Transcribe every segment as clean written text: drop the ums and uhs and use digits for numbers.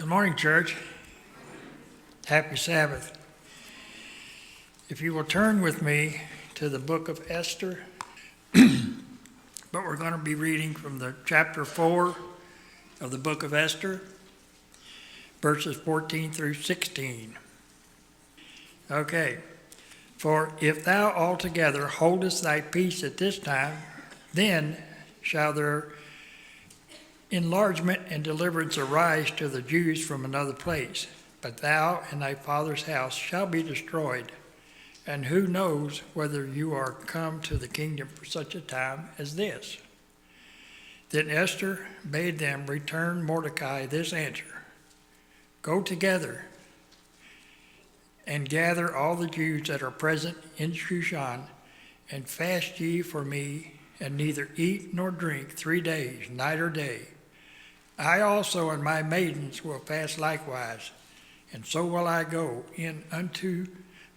Good morning, church. Happy Sabbath. If you will turn with me to the book of Esther, but we're going to be reading from the chapter 4 of the book of Esther, verses 14 through 16. Okay. For if thou altogether holdest thy peace at this time, then shall there enlargement and deliverance arise to the Jews from another place. But thou and thy father's house shall be destroyed. And who knows whether you are come to the kingdom for such a time as this? Then Esther bade them return Mordecai this answer: Go together and gather all the Jews that are present in Shushan, and fast ye for me, and neither eat nor drink 3 days, night or day. I also and my maidens will fast likewise, and so will I go in unto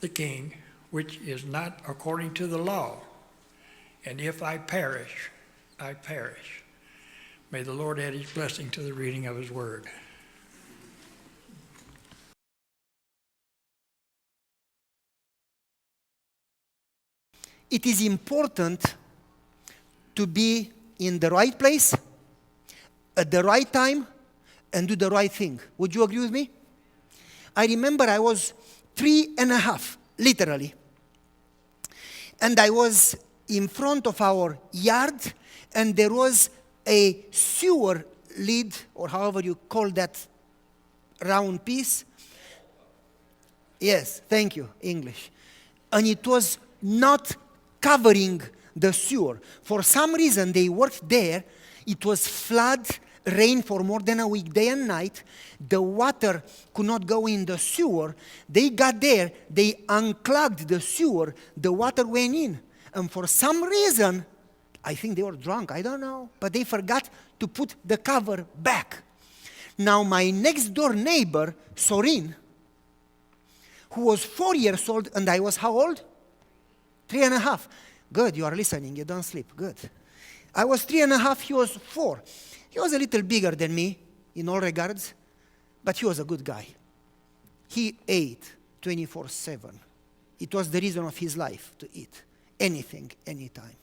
the king, which is not according to the law. And if I perish, I perish. May the Lord add his blessing to the reading of his word. It is important to be in the right place, at the right time, and do the right thing. Would you agree with me? I remember I was 3.5, literally. And I was in front of our yard, and there was a sewer lid, or however you call that round piece. Yes, thank you, English. And it was not covering the sewer. For some reason, they worked there. It was flood, rain for more than a week, day and night. The water could not go in the sewer. They got there, they unclogged the sewer, the water went in. And for some reason, I think they were drunk, I don't know, but they forgot to put the cover back. Now my next door neighbor, Sorin, who was 4 years old, and I was how old? 3.5. Good, you are listening, you don't sleep, good. I was 3.5, he was 4. He was a little bigger than me in all regards, but he was a good guy. He ate 24/7. It was the reason of his life, to eat anything, anytime.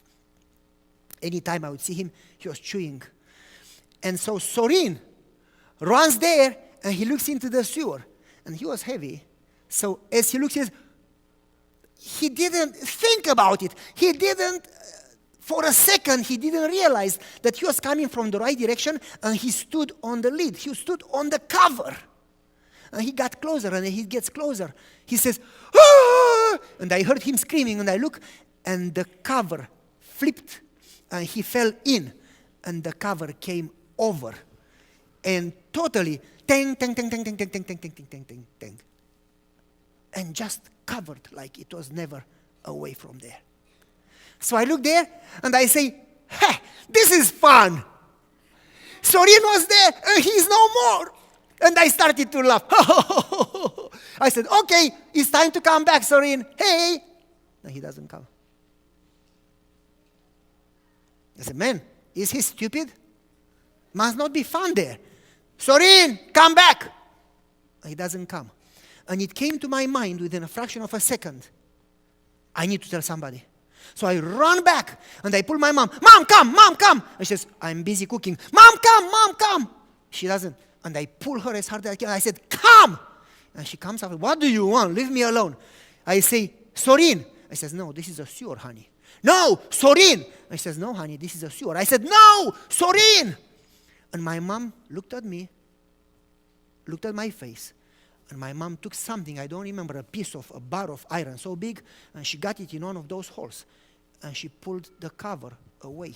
Anytime I would see him, he was chewing. And so Sorin runs there, and he looks into the sewer, and he was heavy. So as he looks, he didn't think about it. He didn't, for a second, he didn't realize that he was coming from the right direction, and he stood on the lid. He stood on the cover. And he got closer, and he gets closer. He says, "Ah!" And I heard him screaming, and I look, and the cover flipped, and he fell in, and the cover came over. And totally, tang, tang, tang, tang, tang, tang, tang, tang, tang, tang, tang, tang, tang. And just covered like it was never away from there. So I look there and I say, "Hey, this is fun." Sorin was there and he's no more. And I started to laugh. I said, "Okay, it's time to come back, Sorin. Hey." No, he doesn't come. I said, "Man, is he stupid? Must not be fun there. Sorin, come back." He doesn't come. And it came to my mind within a fraction of a second, I need to tell somebody. So I run back and I pull my mom. "Mom, come, Mom, come." And she says, "I'm busy cooking." "Mom, come, Mom, come." She doesn't. And I pull her as hard as I can. I said, "Come." And she comes up. "What do you want? Leave me alone." I say, "Sorin." I says, "No, this is a sewer, honey." "No, Sorin." I says, "No, honey, this is a sewer." I said, "No, Sorin." And my mom looked at me, looked at my face, and my mom took something, I don't remember, a bar of iron so big, and she got it in one of those holes. And she pulled the cover away.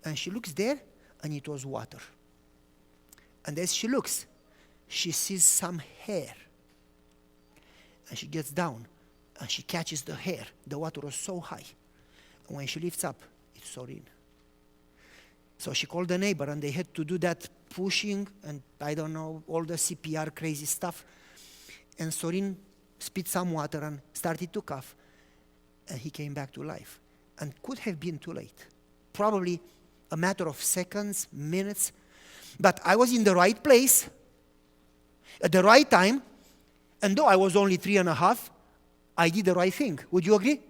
And she looks there, and it was water. And as she looks, she sees some hair. And she gets down, and she catches the hair. The water was so high. And when she lifts up, it's Sorin. So she called the neighbor, and they had to do that pushing, and I don't know, all the CPR crazy stuff. And Sorin spit some water and started to cough, and he came back to life. And could have been too late. Probably a matter of seconds, minutes. But I was in the right place, at the right time, and though I was only 3.5, I did the right thing. Would you agree?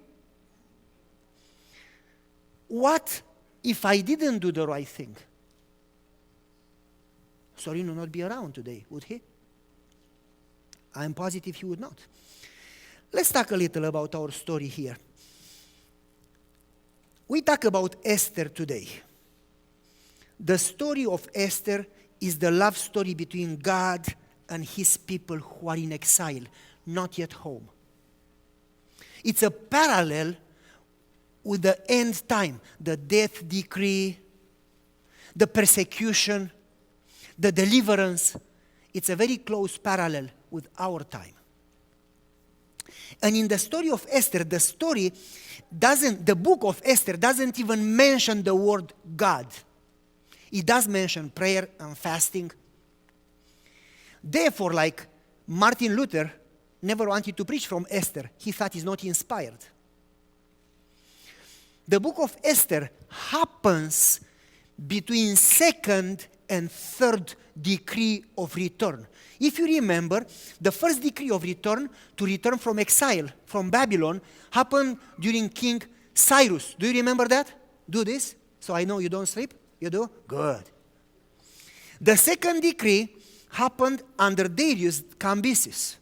What if I didn't do the right thing? Sorin would not be around today, would he? I'm positive he would not. Let's talk a little about our story here. We talk about Esther today. The story of Esther is the love story between God and his people who are in exile, not yet home. It's a parallel with the end time, the death decree, the persecution, the deliverance. It's a very close parallel with our time. And in the story of Esther, the book of Esther doesn't even mention the word God. It does mention prayer and fasting. Therefore, like Martin Luther never wanted to preach from Esther. He thought it's not inspired. The book of Esther happens between second and third decree of return. If you remember, the first decree of return, to return from exile, from Babylon, happened during King Cyrus. Do you remember that? Do this, so I know you don't sleep. You do? Good. The second decree happened under Darius Cambyses.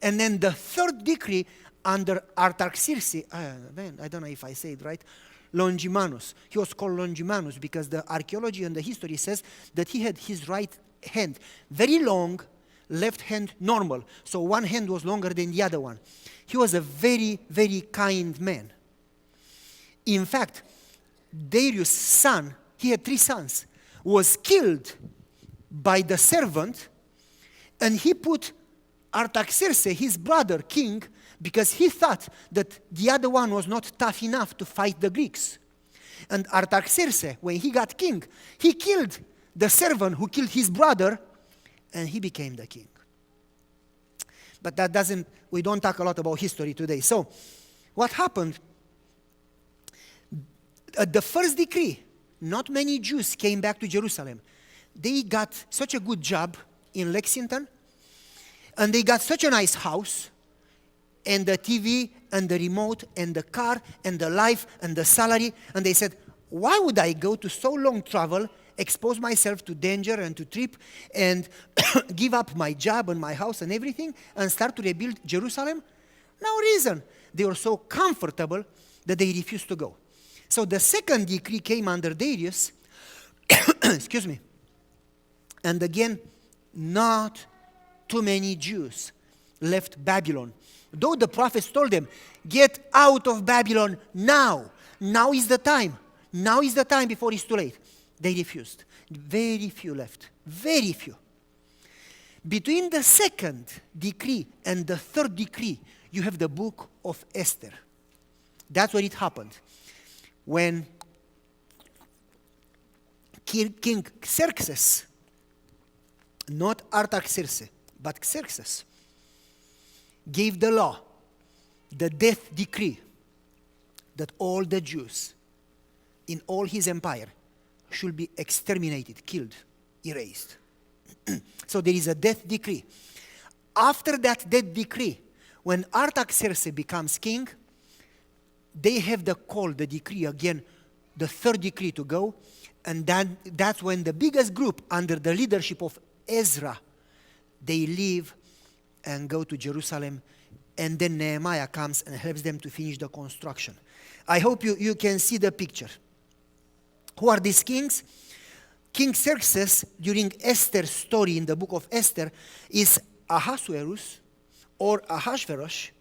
And then the third decree under Artaxerxes, I don't know if I say it right, Longimanus. He was called Longimanus because the archaeology and the history says that he had his right hand very long, left hand normal. So one hand was longer than the other one. He was a very, very kind man. In fact, Darius' son, he had 3 sons, was killed by the servant, and he put Artaxerxes, his brother, king, because he thought that the other one was not tough enough to fight the Greeks. And Artaxerxes, when he got king, he killed the servant who killed his brother, and he became the king. But we don't talk a lot about history today. So, what happened? At the first decree, not many Jews came back to Jerusalem. They got such a good job in Lexington, and they got such a nice house, and the TV, and the remote, and the car, and the life, and the salary, and they said, why would I go to so long travel, expose myself to danger and to trip, and give up my job and my house and everything, and start to rebuild Jerusalem? No reason. They were so comfortable that they refused to go. So the second decree came under Darius, excuse me, and again, not too many Jews left Babylon. Though the prophets told them, get out of Babylon now. Now is the time. Now is the time before it's too late. They refused. Very few left. Very few. Between the second decree and the third decree, you have the book of Esther. That's where it happened. When King Xerxes, not Artaxerxes, but Xerxes, gave the law, the death decree, that all the Jews in all his empire should be exterminated, killed, erased. So there is a death decree. After that death decree, when Artaxerxes becomes king, they have the call, the decree again, the third decree to go, and then that's when the biggest group under the leadership of Ezra, they leave and go to Jerusalem, and then Nehemiah comes and helps them to finish the construction. I hope you can see the picture. Who are these kings? King Xerxes, during Esther's story in the book of Esther, is Ahasuerus or Ahasverosh,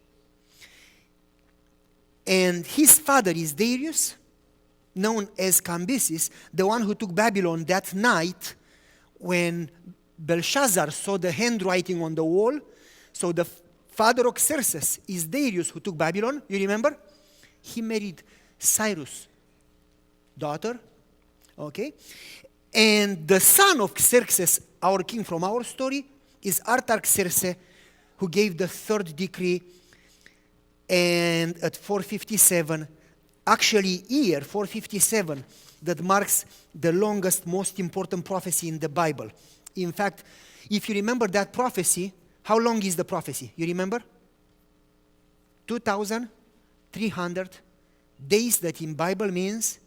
and his father is Darius, known as Cambyses, the one who took Babylon that night when Belshazzar saw the handwriting on the wall. So the father of Xerxes is Darius, who took Babylon. You remember? He married Cyrus' daughter. Okay? And the son of Xerxes, our king from our story, is Artaxerxes, who gave the third decree. And at 457, actually year 457, that marks the longest, most important prophecy in the Bible. In fact, if you remember that prophecy, how long is the prophecy? You remember? 2,300 days, that in Bible means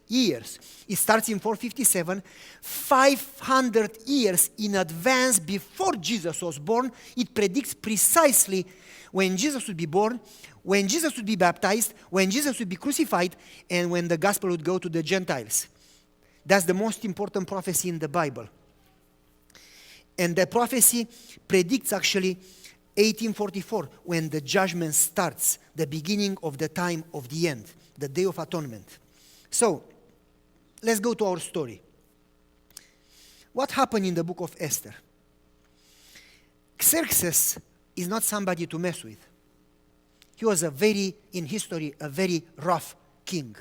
years. It starts in 457, 500 years in advance before Jesus was born. It predicts precisely when Jesus would be born, when Jesus would be baptized, when Jesus would be crucified, and when the gospel would go to the Gentiles. That's the most important prophecy in the Bible. And the prophecy predicts actually 1844, when the judgment starts, the beginning of the time of the end, the Day of Atonement. So, let's go to our story. What happened in the book of Esther? Xerxes is not somebody to mess with. He was in history, a very rough king.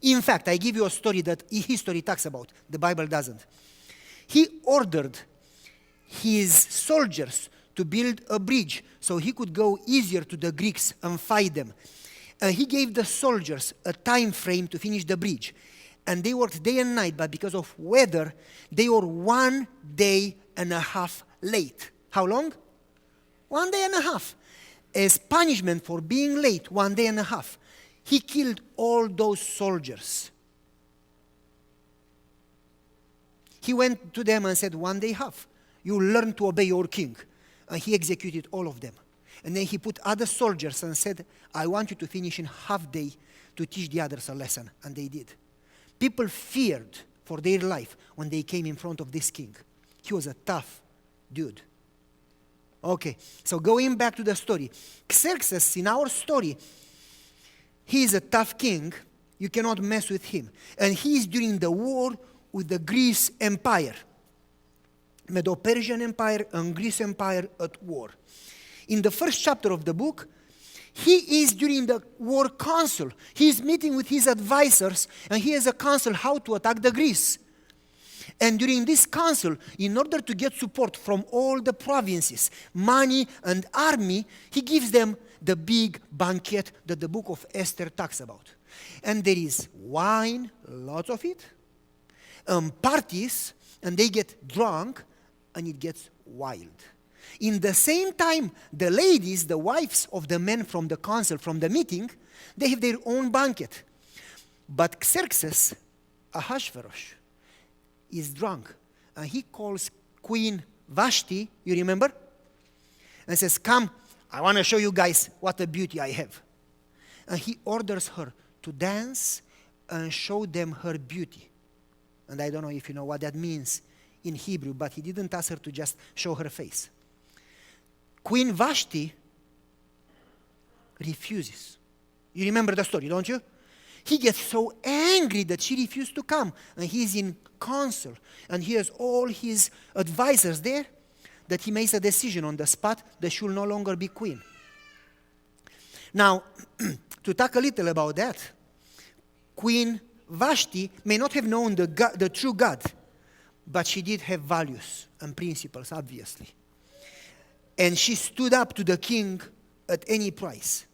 In fact, I give you a story that history talks about, the Bible doesn't. He ordered his soldiers to build a bridge so he could go easier to the Greeks and fight them. He gave the soldiers a time frame to finish the bridge. And they worked day and night, but because of weather, they were 1 day and a half late. How long? 1 day and a half. As punishment for being late, 1 day and a half, he killed all those soldiers. He went to them and said, 1 day half, you learn to obey your king. And he executed all of them. And then he put other soldiers and said, I want you to finish in half day to teach the others a lesson. And they did. People feared for their life when they came in front of this king. He was a tough dude. Okay, so going back to the story. Xerxes, in our story, he is a tough king. You cannot mess with him. And he is during the war with the Greece Empire. Medo-Persian Empire and Greece Empire at war. In the first chapter of the book, he is during the war council. He is meeting with his advisors, and he has a council how to attack the Greece. And during this council, in order to get support from all the provinces, money and army, he gives them the big banquet that the book of Esther talks about. And there is wine, lots of it, parties, and they get drunk, and it gets wild. In the same time, the ladies, the wives of the men from the council, from the meeting, they have their own banquet. But Xerxes, Ahasuerus, is drunk. And he calls Queen Vashti, you remember? And says, come, I want to show you guys what a beauty I have. And he orders her to dance and show them her beauty. And I don't know if you know what that means in Hebrew, but he didn't ask her to just show her face. Queen Vashti refuses. You remember the story, don't you? He gets so angry that she refused to come. And he's in council. And he has all his advisors there, that he makes a decision on the spot that she will no longer be queen. Now, to talk a little about that, Queen Vashti may not have known the true God, but she did have values and principles, obviously. And she stood up to the king at any price.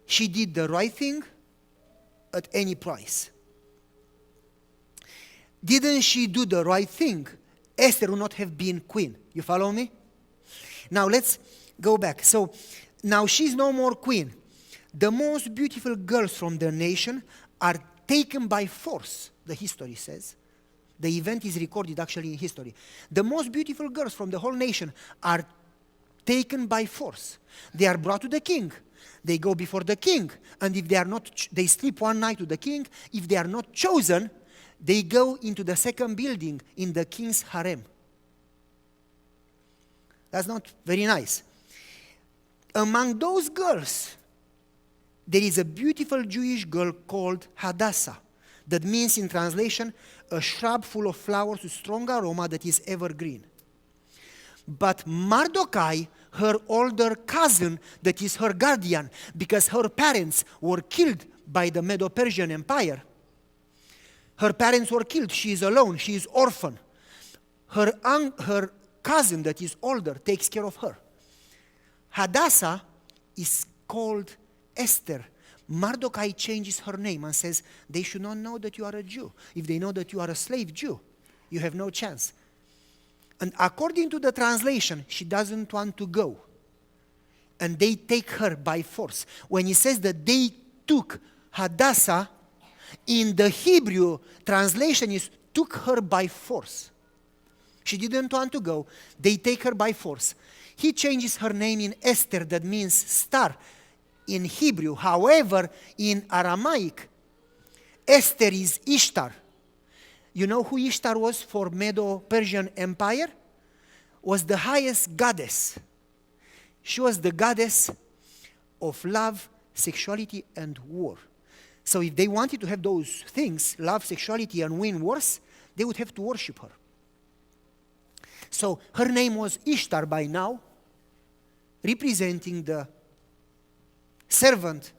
She did the right thing at any price. Didn't she do the right thing, Esther would not have been queen. You follow me? Now let's go back. So now she's no more queen. The most beautiful girls from the nation are taken by force, the history says. The event is recorded actually in history. The most beautiful girls from the whole nation are taken by force. They are brought to the king. They go before the king. And if they are not, they sleep one night with the king. If they are not chosen, they go into the second building in the king's harem. That's not very nice. Among those girls, there is a beautiful Jewish girl called Hadassah. That means in translation, a shrub full of flowers with strong aroma that is evergreen. But Mordecai, her older cousin, that is her guardian, because her parents were killed by the Medo-Persian Empire. Her parents were killed. She is alone. She is orphan. Her cousin that is older takes care of her. Hadassah is called Esther. Mordecai changes her name and says, they should not know that you are a Jew. If they know that you are a slave Jew, you have no chance. And according to the translation, she doesn't want to go. And they take her by force. When it says that they took Hadassah, in the Hebrew translation is took her by force. She didn't want to go. They take her by force. He changes her name in Esther, that means star in Hebrew. However, in Aramaic, Esther is Ishtar. You know who Ishtar was for Medo-Persian Empire? Was the highest goddess. She was the goddess of love, sexuality, and war. So if they wanted to have those things, love, sexuality, and win wars, they would have to worship her. So her name was Ishtar by now, representing the servant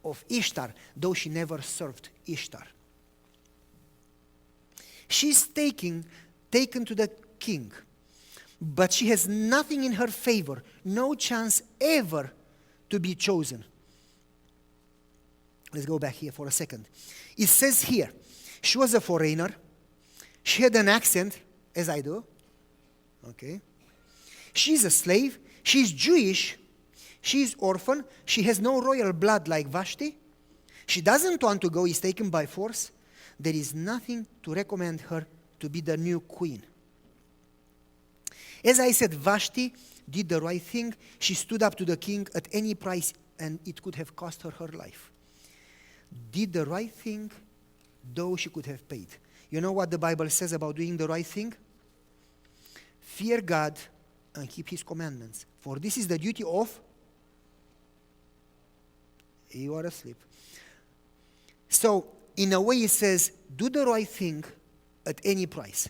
of Ishtar, though she never served Ishtar. She's taken to the king, but she has nothing in her favor, no chance ever to be chosen. Let's go back here for a second. It says here, she was a foreigner, she had an accent, as I do, okay? She's a slave, she's Jewish, she's orphan, she has no royal blood like Vashti, she doesn't want to go, is taken by force. There is nothing to recommend her to be the new queen. As I said, Vashti did the right thing. She stood up to the king at any price, and it could have cost her her life. Did the right thing, though she could have paid. You know what the Bible says about doing the right thing? Fear God and keep his commandments. For this is the duty of... You are asleep. So, in a way it says, do the right thing at any price.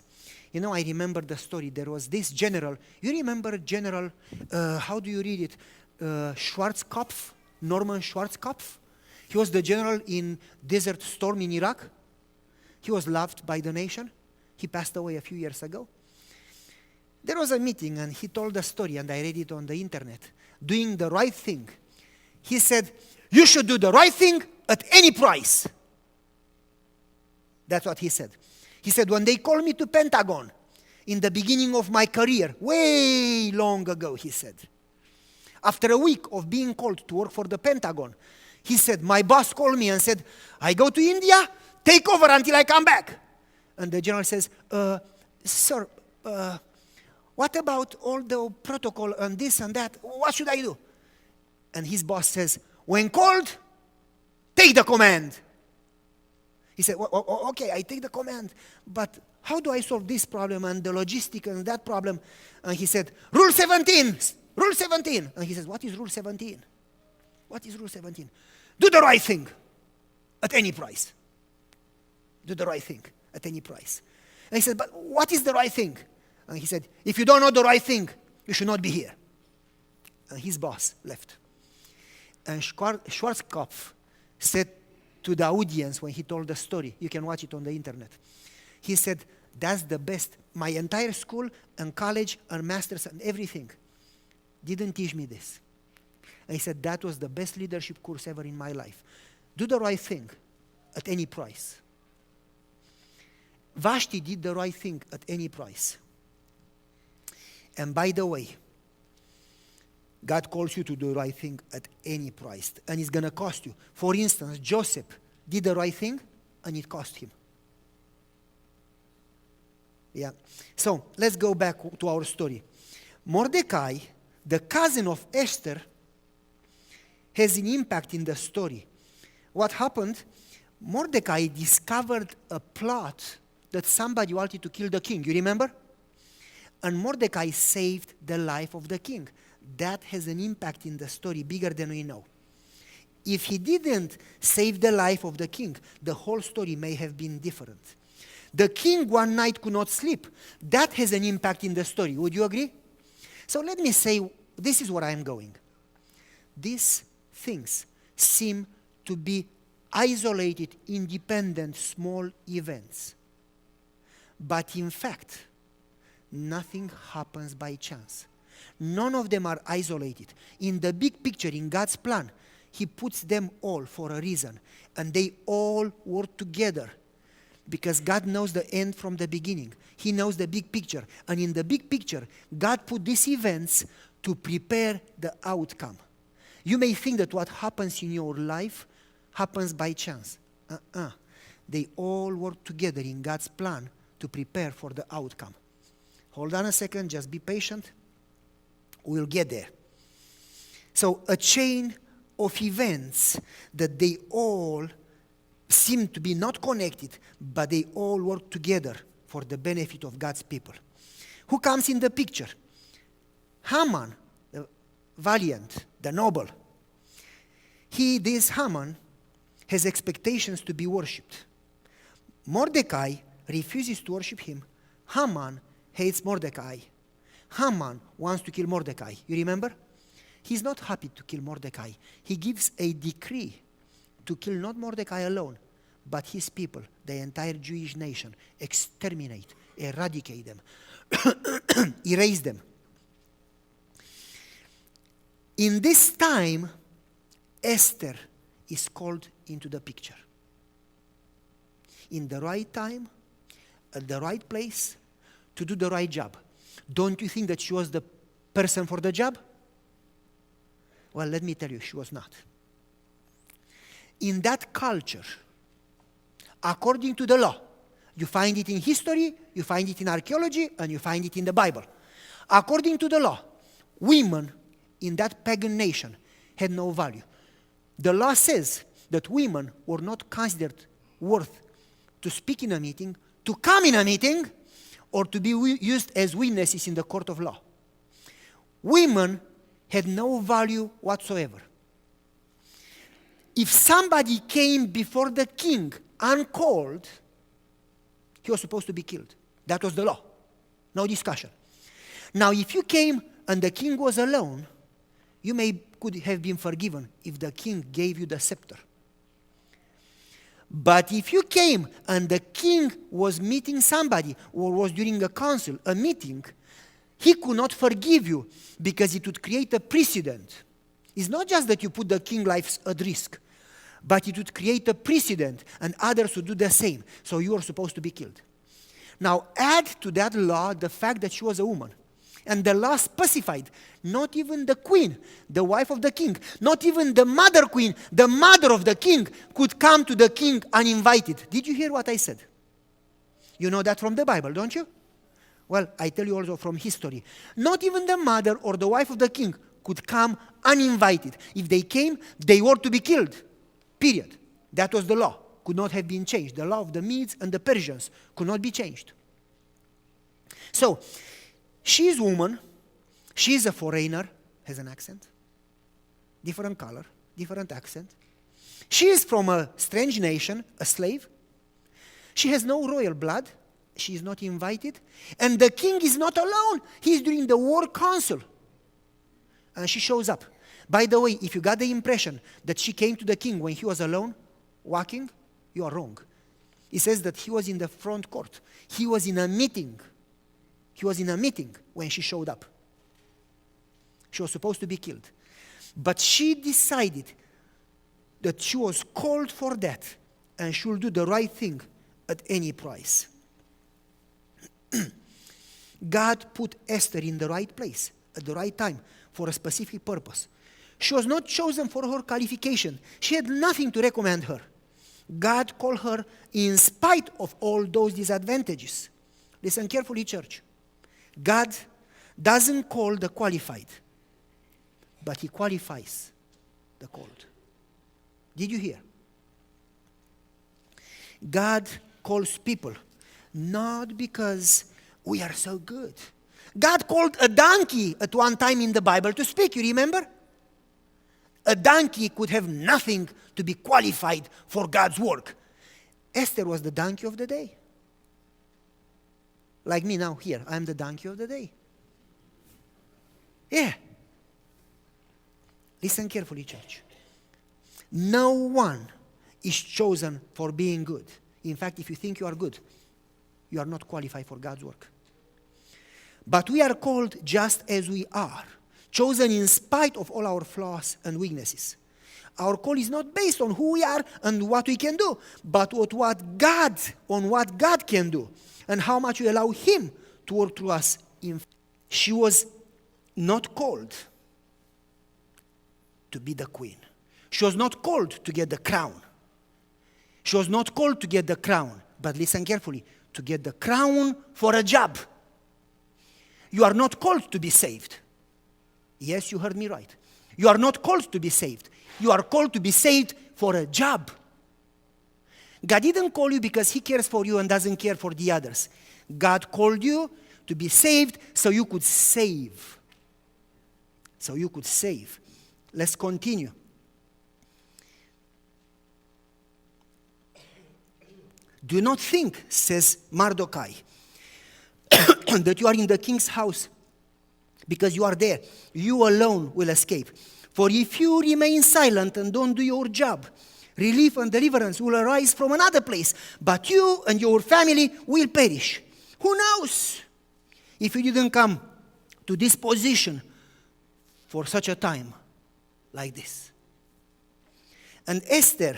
You know, I remember the story. There was this general. You remember General, how do you read it? Schwarzkopf, Norman Schwarzkopf. He was the general in Desert Storm in Iraq. He was loved by the nation. He passed away a few years ago. There was a meeting and he told a story, and I read it on the internet. Doing the right thing. He said, you should do the right thing at any price. That's what he said. He said, when they called me to Pentagon in the beginning of my career, way long ago, he said, after a week of being called to work for the Pentagon, he said, my boss called me and said, I go to India, take over until I come back. And the general says, sir, what about all the protocol and this and that? What should I do? And his boss says, when called, take the command. He said, okay, I take the command, but how do I solve this problem and the logistic and that problem? And he said, Rule 17, Rule 17. And he says, what is Rule 17? What is Rule 17? Do the right thing at any price. Do the right thing at any price. And he said, but what is the right thing? And he said, if you don't know the right thing, you should not be here. And his boss left. And Schwarzkopf said to the audience when he told the story, you can watch it on the internet, he said, that's the best. My entire school and college and masters and everything didn't teach me this. And he said, that was the best leadership course ever in my life. Do the right thing at any price. Vashti did the right thing at any price. And by the way, God calls you to do the right thing at any price, and it's going to cost you. For instance, Joseph did the right thing, and it cost him. Yeah. So, let's go back to our story. Mordecai, the cousin of Esther, has an impact in the story. What happened? Mordecai discovered a plot that somebody wanted to kill the king. You remember? And Mordecai saved the life of the king. That has an impact in the story bigger than we know. If he didn't save the life of the king, the whole story may have been different. The king one night could not sleep. That has an impact in the story. Would you agree? So let me say, this is where I'm going. These things seem to be isolated, independent, small events. But in fact, nothing happens by chance. None of them are isolated. In the big picture, in God's plan, he puts them all for a reason. And they all work together Because God knows the end from the beginning. He knows the big picture. And in the big picture, God put these events to prepare the outcome. You may think that what happens in your life happens by chance. They all work together in God's plan to prepare for the outcome. Hold on a second, just be patient. We'll get there. So a chain of events that they all seem to be not connected, but they all work together for the benefit of God's people. Who comes in the picture? Haman, the valiant, the noble. This Haman has expectations to be worshipped. Mordecai refuses to worship him. Haman hates Mordecai. Haman wants to kill Mordecai. You remember? He's not happy to kill Mordecai. He gives a decree to kill not Mordecai alone, but his people, the entire Jewish nation. Exterminate, eradicate them, erase them. In this time, Esther is called into the picture. In the right time, at the right place, to do the right job. Don't you think that she was the person for the job? Well, let me tell you, she was not. In that culture, according to the law, you find it in history, you find it in archaeology, and you find it in the Bible. According to the law, women in that pagan nation had no value. The law says that women were not considered worth to speak in a meeting, to come in a meeting, or to be used as witnesses in the court of law. Women had no value whatsoever. If somebody came before the king uncalled, he was supposed to be killed. That was the law. No discussion. Now, if you came and the king was alone, you could have been forgiven if the king gave you the scepter. But if you came and the king was meeting somebody or was during a council, a meeting, he could not forgive you because it would create a precedent. It's not just that you put the king's life at risk, but it would create a precedent and others would do the same. So you are supposed to be killed. Now add to that law the fact that she was a woman. And the law specified, not even the queen, the wife of the king, not even the mother queen, the mother of the king could come to the king uninvited. Did you hear what I said? You know that from the Bible, don't you? Well, I tell you also from history. Not even the mother or the wife of the king could come uninvited. If they came, they were to be killed. Period. That was the law. Could not have been changed. The law of the Medes and the Persians could not be changed. So, she is woman, she is a foreigner, has an accent, different color, different accent. She is from a strange nation, a slave. She has no royal blood, she is not invited, and the king is not alone. He is during the war council. And she shows up. By the way, if you got the impression that she came to the king when he was alone, walking, you are wrong. It says that he was in the front court. He was in a meeting. He was in a meeting when she showed up. She was supposed to be killed. But she decided that she was called for that and she will do the right thing at any price. God put Esther in the right place at the right time for a specific purpose. She was not chosen for her qualification. She had nothing to recommend her. God called her in spite of all those disadvantages. Listen carefully, church. God doesn't call the qualified, but He qualifies the called. Did you hear? God calls people not because we are so good. God called a donkey at one time in the Bible to speak, you remember? A donkey could have nothing to be qualified for God's work. Esther was the donkey of the day. Like me now here, I'm the donkey of the day. Yeah. Listen carefully, church. No one is chosen for being good. In fact, if you think you are good, you are not qualified for God's work. But we are called just as we are, chosen in spite of all our flaws and weaknesses. Our call is not based on who we are and what we can do, but on what God can do, and how much we allow Him to work through us. She was not called to be the queen. She was not called to get the crown. She was not called to get the crown, but listen carefully, to get the crown for a job. You are not called to be saved. Yes, you heard me right. You are not called to be saved. You are called to be saved for a job. God didn't call you because He cares for you and doesn't care for the others. God called you to be saved so you could save. So you could save. Let's continue. Do not think, says Mardochai, that you are in the king's house because you are there. You alone will escape. For if you remain silent and don't do your job, relief and deliverance will arise from another place, but you and your family will perish. Who knows if you didn't come to this position for such a time like this? And Esther,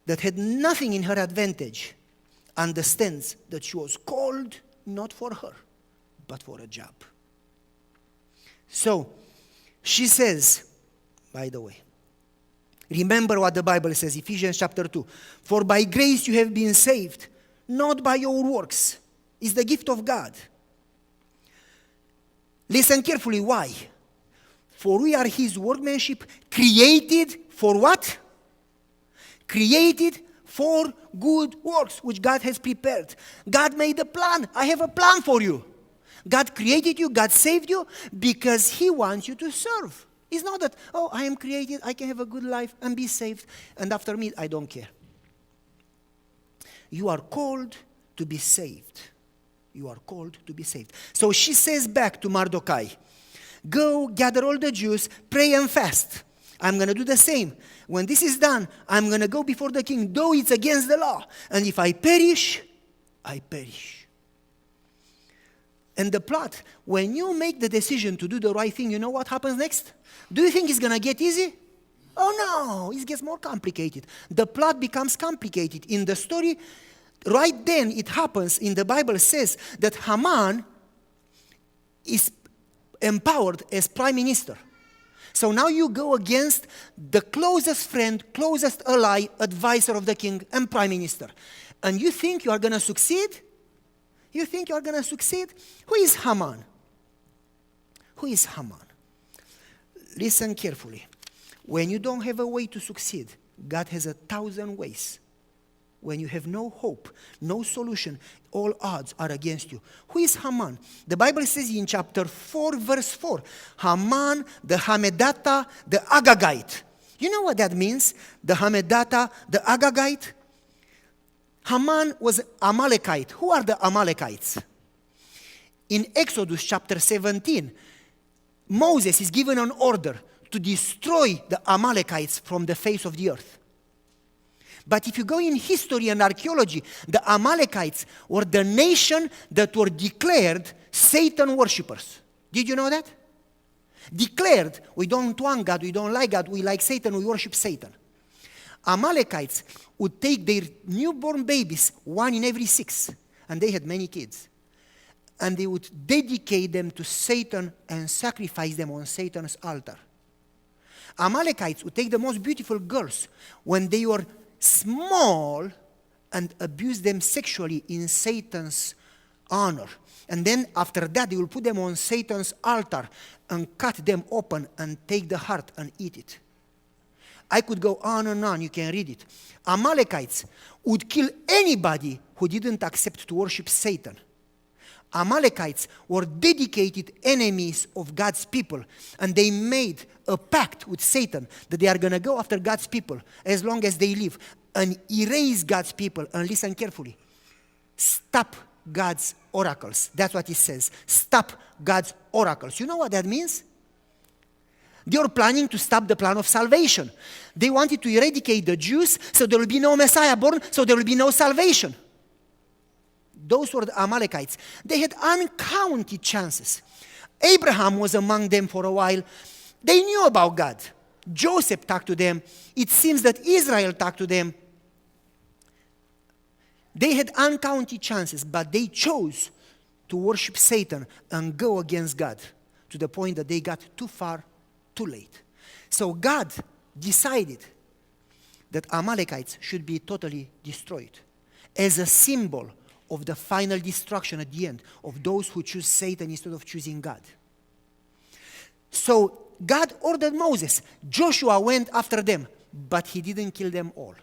that had nothing in her advantage, understands that she was called not for her, but for a job. So, she says, by the way, remember what the Bible says, Ephesians chapter 2. For by grace you have been saved, not by your works. It's the gift of God. Listen carefully, why? For we are His workmanship, created for what? Created for good works, which God has prepared. God made a plan. I have a plan for you. God created you, God saved you, because He wants you to serve. It's not that, oh, I am created, I can have a good life and be saved, and after me, I don't care. You are called to be saved. You are called to be saved. So she says back to Mardochai, go gather all the Jews, pray and fast. I'm going to do the same. When this is done, I'm going to go before the king, though it's against the law. And if I perish, I perish. And the plot, when you make the decision to do the right thing, you know what happens next? Do you think it's going to get easy? Oh no, it gets more complicated. The plot becomes complicated. In the story, right then it happens, in the Bible says that Haman is empowered as prime minister. So now you go against the closest friend, closest ally, advisor of the king and prime minister. And you think you are going to succeed? You think you are going to succeed? Who is Haman? Who is Haman? Listen carefully. When you don't have a way to succeed, God has 1,000 ways. When you have no hope, no solution, all odds are against you. Who is Haman? The Bible says in chapter 4, verse 4, Haman, the Hammedatha, the Agagite. You know what that means? The Hammedatha, the Agagite? Haman was Amalekite. Who are the Amalekites? In Exodus chapter 17, Moses is given an order to destroy the Amalekites from the face of the earth. But if you go in history and archaeology, the Amalekites were the nation that were declared Satan worshippers. Did you know that? Declared, we don't want God, we don't like God, we like Satan, we worship Satan. Amalekites would take their newborn babies, 1 in every 6, and they had many kids. And they would dedicate them to Satan and sacrifice them on Satan's altar. Amalekites would take the most beautiful girls when they were small and abuse them sexually in Satan's honor. And then after that, they will put them on Satan's altar and cut them open and take the heart and eat it. I could go on and on, you can read it. Amalekites would kill anybody who didn't accept to worship Satan. Amalekites were dedicated enemies of God's people, and they made a pact with Satan that they are going to go after God's people as long as they live and erase God's people. And listen carefully. Stop God's oracles. That's what it says. Stop God's oracles. You know what that means? They were planning to stop the plan of salvation. They wanted to eradicate the Jews so there will be no Messiah born, so there will be no salvation. Those were the Amalekites. They had uncounted chances. Abraham was among them for a while. They knew about God. Joseph talked to them. It seems that Israel talked to them. They had uncounted chances, but they chose to worship Satan and go against God to the point that they got too far, too late. So God decided that Amalekites should be totally destroyed as a symbol of the final destruction at the end of those who choose Satan instead of choosing God. So God ordered Moses. Joshua went after them, but he didn't kill them all.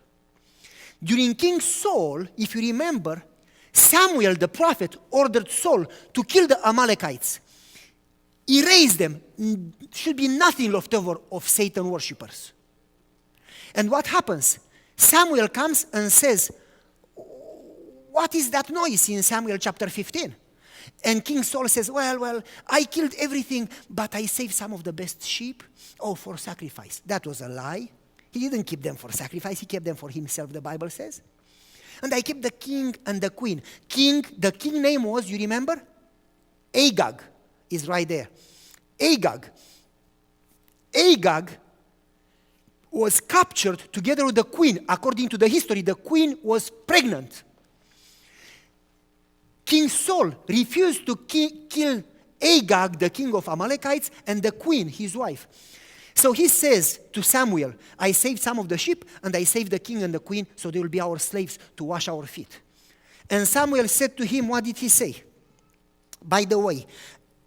During King Saul, if you remember, Samuel the prophet ordered Saul to kill the Amalekites, erase them. Should be nothing left over of Satan worshippers. And what happens? Samuel comes and says, what is that noise in Samuel chapter 15? And King Saul says, well, I killed everything, but I saved some of the best sheep, for sacrifice. That was a lie. He didn't keep them for sacrifice, he kept them for himself, the Bible says. And I kept the king and the queen. The king name was, you remember? Agag is right there. Agag was captured together with the queen. According to the history, the queen was pregnant. King Saul refused to kill Agag, the king of Amalekites, and the queen, his wife. So he says to Samuel, I saved some of the sheep, and I saved the king and the queen, so they will be our slaves to wash our feet. And Samuel said to him, what did he say? By the way,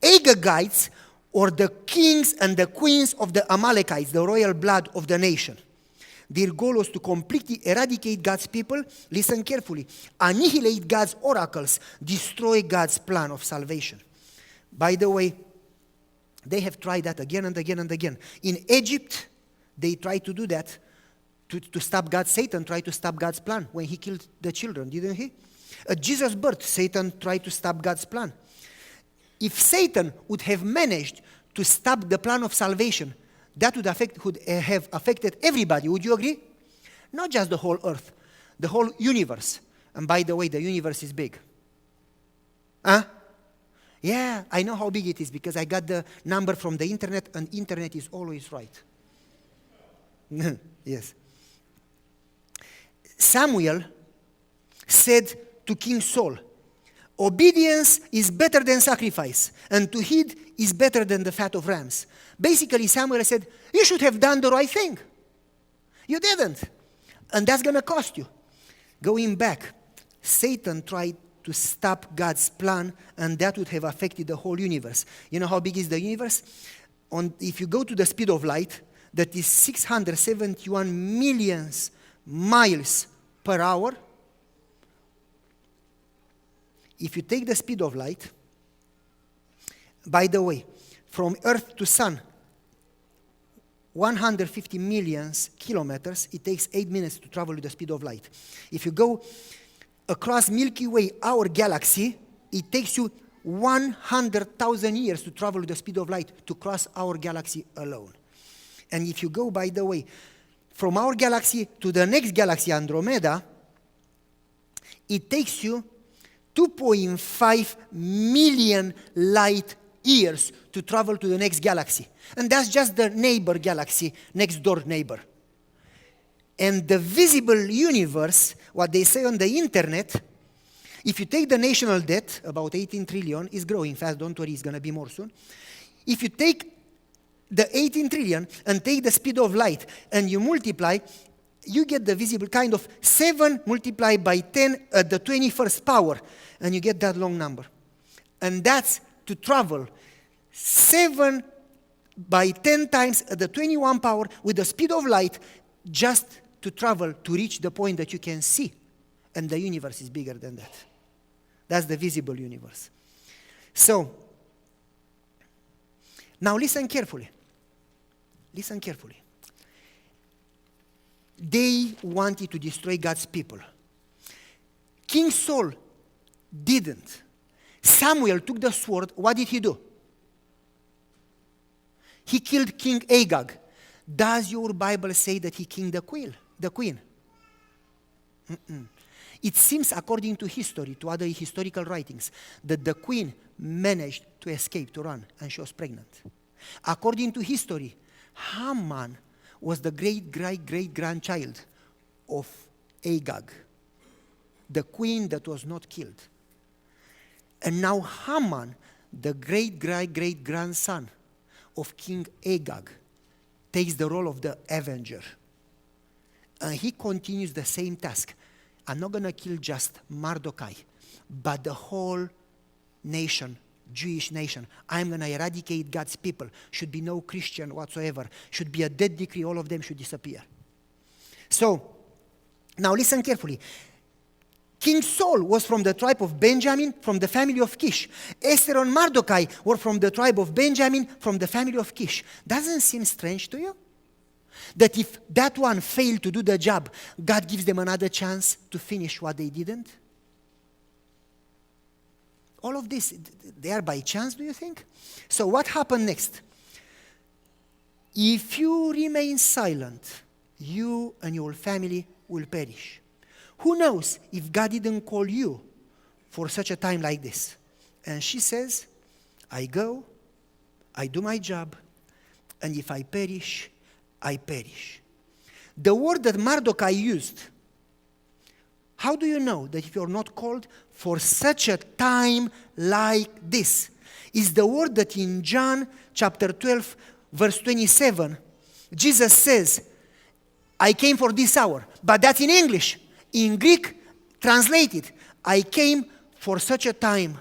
Agagites, or the kings and the queens of the Amalekites, the royal blood of the nation. Their goal was to completely eradicate God's people, listen carefully, annihilate God's oracles, destroy God's plan of salvation. By the way, they have tried that again and again and again. In Egypt, they tried to do that to stop God. Satan tried to stop God's plan when he killed the children, didn't he? At Jesus' birth, Satan tried to stop God's plan. If Satan would have managed to stop the plan of salvation, that would have affected everybody. Would you agree? Not just the whole earth, the whole universe. And by the way, the universe is big. Huh? Yeah, I know how big it is because I got the number from the internet, and internet is always right. Yes. Samuel said to King Saul, obedience is better than sacrifice, and to heed is better than the fat of rams. Basically, Samuel said, you should have done the right thing. You didn't. And that's going to cost you. Going back, Satan tried to stop God's plan, and that would have affected the whole universe. You know how big is the universe? If you go to the speed of light, that is 671 million miles per hour. If you take the speed of light, by the way, from Earth to Sun, 150 million kilometers, it takes 8 minutes to travel with the speed of light. If you go across Milky Way, our galaxy, it takes you 100,000 years to travel with the speed of light to cross our galaxy alone. And if you go, by the way, from our galaxy to the next galaxy, Andromeda, it takes you 2.5 million light years to travel to the next galaxy. And that's just the neighbor galaxy, next door neighbor. And the visible universe, what they say on the internet, if you take the national debt, about 18 trillion, is growing fast, don't worry, it's going to be more soon. If you take the 18 trillion and take the speed of light and you multiply, you get the visible kind of 7 multiplied by 10 at the 21st power, and you get that long number. And that's to travel 7 by 10 times at the 21 power with the speed of light, just to travel to reach the point that you can see. And the universe is bigger than that. That's the visible universe. So, now listen carefully. Listen carefully. They wanted to destroy God's people. King Saul didn't. Samuel took the sword. What did he do? He killed King Agag. Does your Bible say that he killed the queen? It seems, according to history, to other historical writings, that the queen managed to escape, to run, and she was pregnant. According to history, Haman was the great-great-great-grandchild of Agag, the queen that was not killed. And now Haman, the great-great-great-grandson of King Agag, takes the role of the avenger. And he continues the same task. I'm not going to kill just Mordecai, but the whole nation, Jewish nation. I'm going to eradicate God's people. Should be no Christian whatsoever. Should be a dead decree. All of them should disappear. So, now listen carefully. King Saul was from the tribe of Benjamin, from the family of Kish. Esther and Mordecai were from the tribe of Benjamin, from the family of Kish. Doesn't seem strange to you? That if that one failed to do the job, God gives them another chance to finish what they didn't? All of this, they are by chance, do you think? So what happened next? If you remain silent, you and your family will perish. Who knows if God didn't call you for such a time like this? And she says, I go, I do my job, and if I perish, I perish. The word that Mordecai used, how do you know that if you're not called for such a time like this? Is the word that in John chapter 12, verse 27, Jesus says, I came for this hour. But that's in English. In Greek, translated, I came for such a time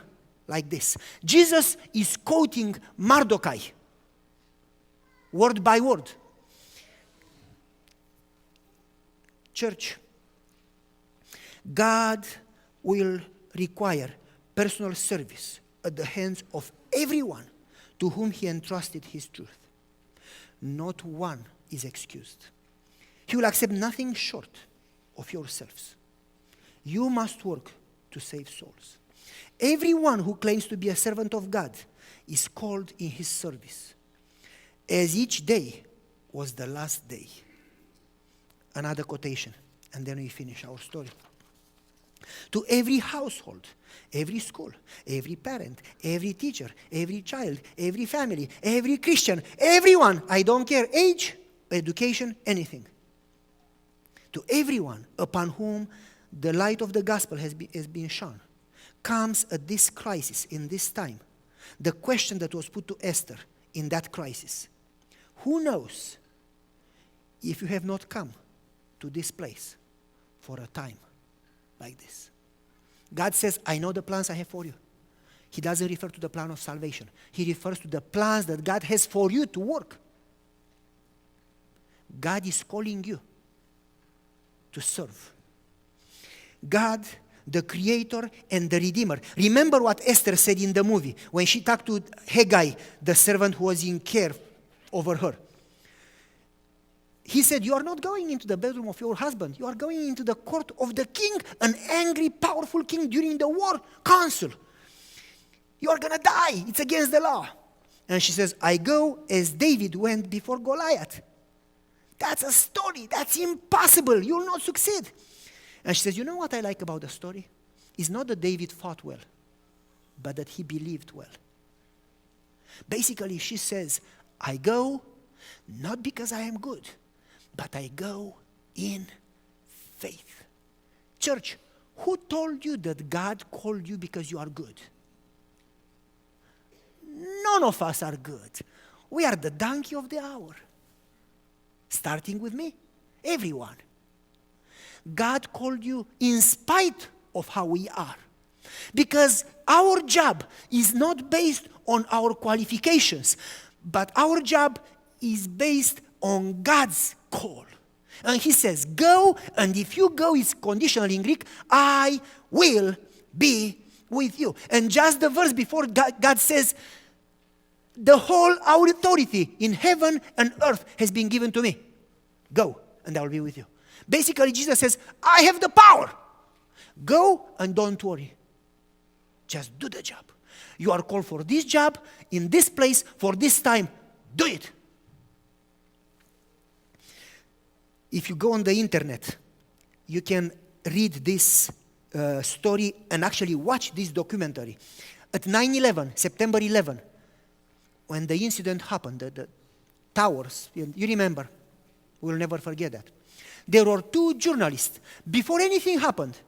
like this. Jesus is quoting Mordecai, word by word. Church, God will require personal service at the hands of everyone to whom He entrusted His truth. Not one is excused. He will accept nothing short of yourselves. You must work to save souls. Everyone who claims to be a servant of God is called in His service, as each day was the last day. Another quotation, and then we finish our story. To every household, every school, every parent, every teacher, every child, every family, every Christian, everyone, I don't care, age, education, anything. To everyone upon whom the light of the gospel has been shone, comes at this crisis, in this time, the question that was put to Esther in that crisis. Who knows if you have not come to this place for a time like this? God says, I know the plans I have for you. He doesn't refer to the plan of salvation. He refers to the plans that God has for you to work. God is calling you to serve. God, the Creator and the Redeemer. Remember what Esther said in the movie when she talked to Haggai, the servant who was in care over her. He said, you are not going into the bedroom of your husband. You are going into the court of the king, an angry, powerful king during the war council. You are going to die. It's against the law. And she says, I go as David went before Goliath. That's a story. That's impossible. You will not succeed. And she says, you know what I like about the story? It's not that David fought well, but that he believed well. Basically, she says, I go not because I am good, but I go in faith. Church, who told you that God called you because you are good? None of us are good. We are the donkey of the hour. Starting with me, everyone. God called you in spite of how we are. Because our job is not based on our qualifications, but our job is based on God's call. And He says, go, and if you go, it's conditional in Greek, I will be with you. And just the verse before, God says, the whole authority in heaven and earth has been given to me. Go, and I will be with you. Basically, Jesus says, I have the power. Go and don't worry. Just do the job. You are called for this job, in this place, for this time. Do it. If you go on the internet, you can read this story and actually watch this documentary. At 9/11, September 11, when the incident happened, the towers, you remember, we'll never forget that. There were two journalists, before anything happened,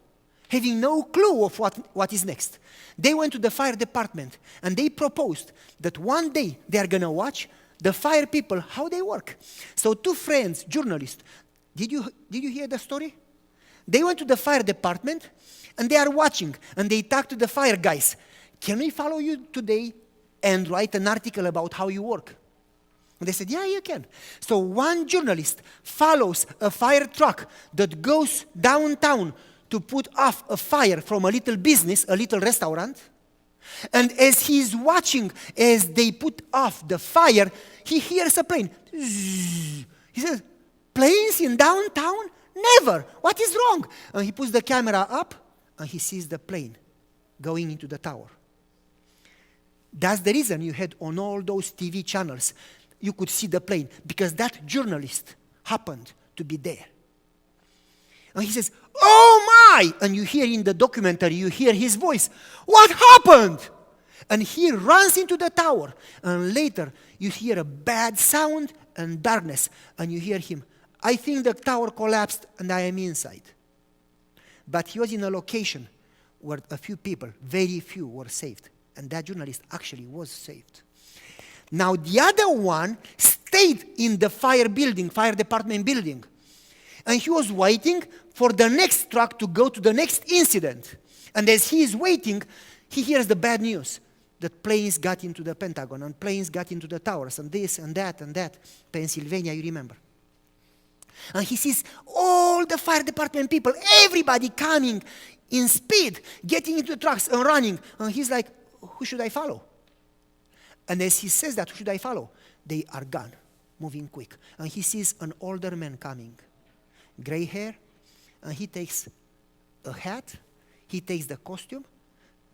having no clue of what is next. They went to the fire department and they proposed that one day they are going to watch the fire people, how they work. So two friends, journalists, did you hear the story? They went to the fire department and they are watching and they talk to the fire guys. Can we follow you today and write an article about how you work? And they said, yeah, you can. So one journalist follows a fire truck that goes downtown to put off a fire from a little business, a little restaurant. And as he's watching, as they put off the fire, he hears a plane. He says, planes in downtown? Never. What is wrong? And he puts the camera up and he sees the plane going into the tower. That's the reason you had on all those TV channels, you could see the plane, because that journalist happened to be there. And he says, oh my! And you hear in the documentary, you hear his voice, what happened? And he runs into the tower. And later, you hear a bad sound and darkness. And you hear him, I think the tower collapsed and I am inside. But he was in a location where a few people, very few, were saved. And that journalist actually was saved. Now the other one stayed in the fire department building. And he was waiting for the next truck to go to the next incident. And as he is waiting, he hears the bad news that planes got into the Pentagon and planes got into the towers and this and that and that. Pennsylvania, you remember. And he sees all the fire department people, everybody coming in speed, getting into the trucks and running. And he's like, who should I follow? And as he says that, who should I follow? They are gone, moving quick. And he sees an older man coming, gray hair, and he takes a hat, he takes the costume,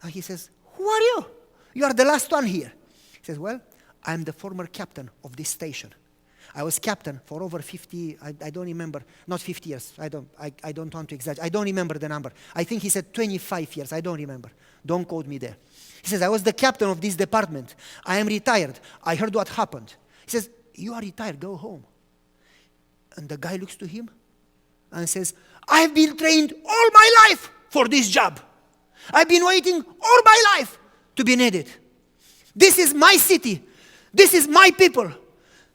and he says, who are you? You are the last one here. He says, well, I'm the former captain of this station. I was captain for over 50, I don't remember, not 50 years, I don't want to exaggerate, I don't remember the number. I think he said 25 years, I don't remember. Don't quote me there. He says, I was the captain of this department. I am retired. I heard what happened. He says, you are retired, go home. And the guy looks to him and says, I've been trained all my life for this job. I've been waiting all my life to be needed. This is my city. This is my people.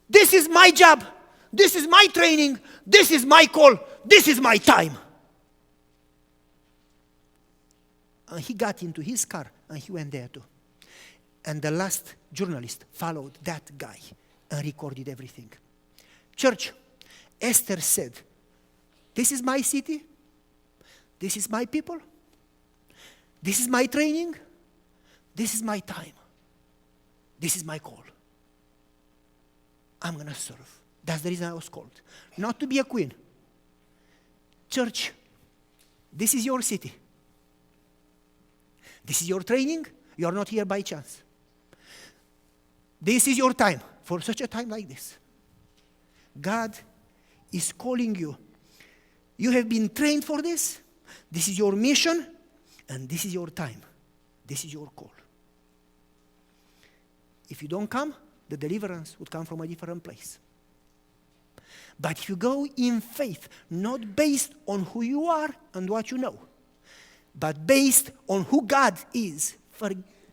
This is my job. This is my training. This is my call. This is my time. And he got into his car and he went there too. And the last journalist followed that guy and recorded everything. Church, Esther said, this is my city. This is my people. This is my training. This is my time. This is my call. I'm going to serve. That's the reason I was called. Not to be a queen. Church, this is your city. This is your training. You are not here by chance. This is your time for such a time like this. God is calling you. You have been trained for this. This is your mission, and this is your time. This is your call. If you don't come, the deliverance would come from a different place. But if you go in faith, not based on who you are and what you know, but based on who God is.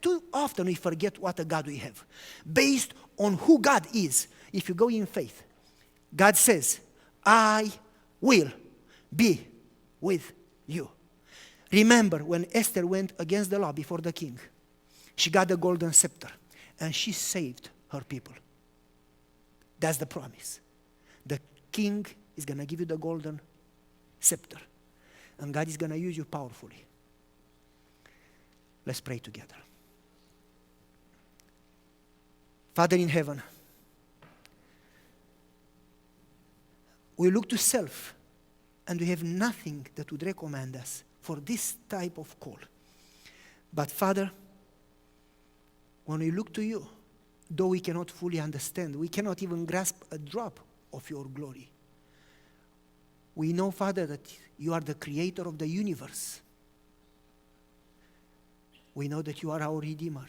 Too often we forget what a God we have. Based on who God is, if you go in faith, God says, I will be with you. Remember when Esther went against the law before the king, she got the golden scepter and she saved her people. That's the promise. The king is going to give you the golden scepter and God is going to use you powerfully. Let's pray together. Father in heaven, we look to self and we have nothing that would recommend us for this type of call. But Father, when we look to you, though we cannot fully understand, we cannot even grasp a drop of your glory. We know, Father, that you are the creator of the universe. We know that you are our Redeemer.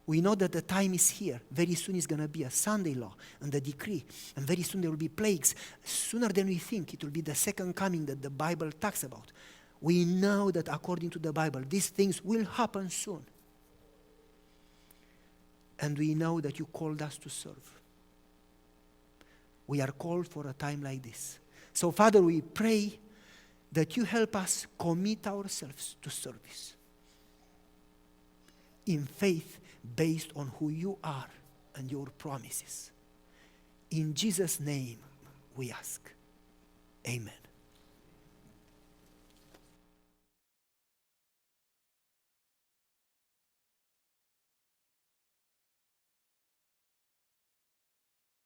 We know that the time is here. Very soon is going to be a Sunday law and the decree. And very soon there will be plagues. Sooner than we think, it will be the second coming that the Bible talks about. We know that according to the Bible, these things will happen soon. And we know that you called us to serve. We are called for a time like this. So, Father, we pray that you help us commit ourselves to service in faith based on who you are and your promises. In Jesus' name we ask. Amen.